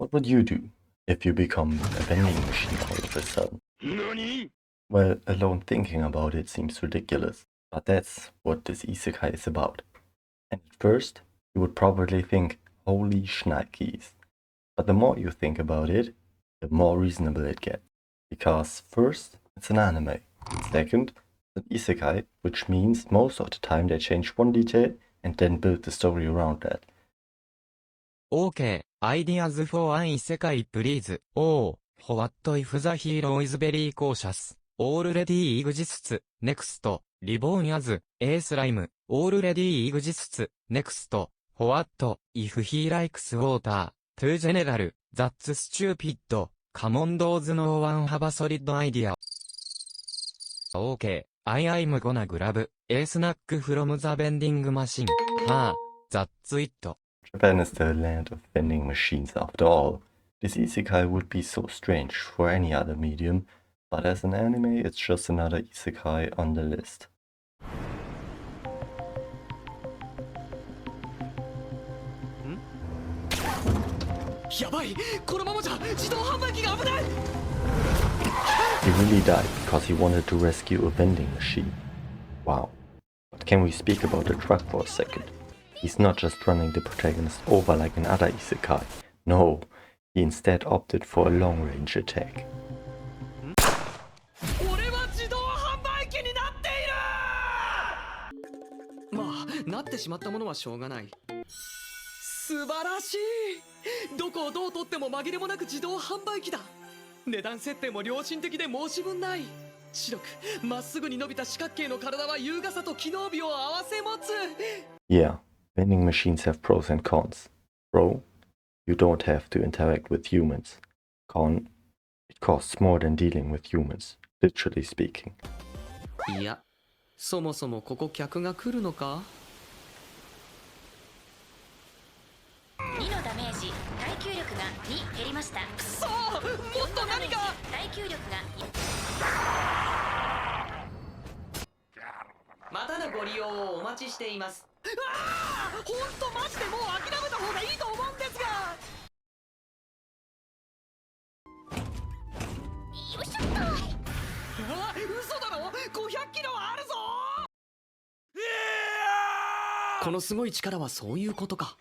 What would you do if you become a vending machine all of a sudden? NANI? Well, alone thinking about it seems ridiculous, but that's what this isekai is about. And at first, you would probably think, holy shnikes. But the more you think about it, the more reasonable it gets. Because first, it's an anime. Second, it's an isekai, which means most of the time they change one detail and then build the story around that. OK, ideas for an isekai please. Oh, what if the hero is very cautious? Already exists. Next, Reborn as a slime. Already exists. Next, what if he likes water? Too general. That's stupid. Come on, does no one have a solid idea? OK, I'm gonna grab a snack from the vending machine. Ha, that's it. Japan is the land of vending machines after all. This isekai would be so strange for any other medium, but as an anime it's just another isekai on the list. やばい、このままじゃ自動販売機が危ない。 He really died because he wanted to rescue a vending machine. Wow. But can we speak about the truck for a second? He's not just running the protagonist over like another isekai. No, he instead opted for a long-range attack. 俺は自動販売機になっている。まあ、なってしまったものはしょうがない。素晴らしい。どこをどう取っても紛れもなく自動販売機だ。値段設定も良心的で申し分ない。白くまっすぐに伸びた四角形の体は優雅さと機能美を合わせ持つ。 Yeah, vending machines have pros and cons. Pro, you don't have to interact with humans. Con, it costs more than dealing with humans, literally speaking. いや、そもそもここ客が来るのか。 2のダメージ、耐久力が2減りました。くそー、もっと何か。耐久力がまたのご利用をお待ちしています。ああ、ほんとマジでもう諦めた方がいいと思うんですが。よいしょっと。うわ、嘘だろ。500キロはあるぞ。このすごい力はそういうことか。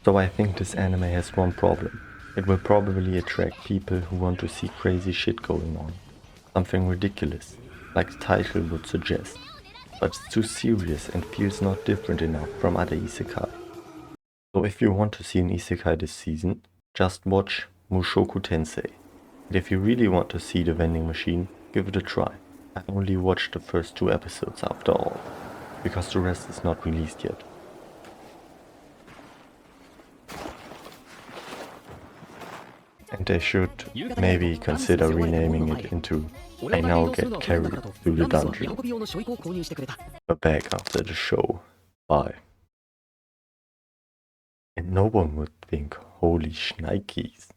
So I think this anime has one problem. It will probably attract people who want to see crazy shit going on. Something ridiculous, like the title would suggest. But it's too serious and feels not different enough from other isekai. So if you want to see an isekai this season, just watch Mushoku Tensei. And if you really want to see the vending machine, give it a try. I only watched the first 2 episodes after all, because the rest is not released yet. And they should maybe consider renaming it into I Now Get Carried Through the Dungeon. We're back after the show. Bye. And no one would think, holy shnikes.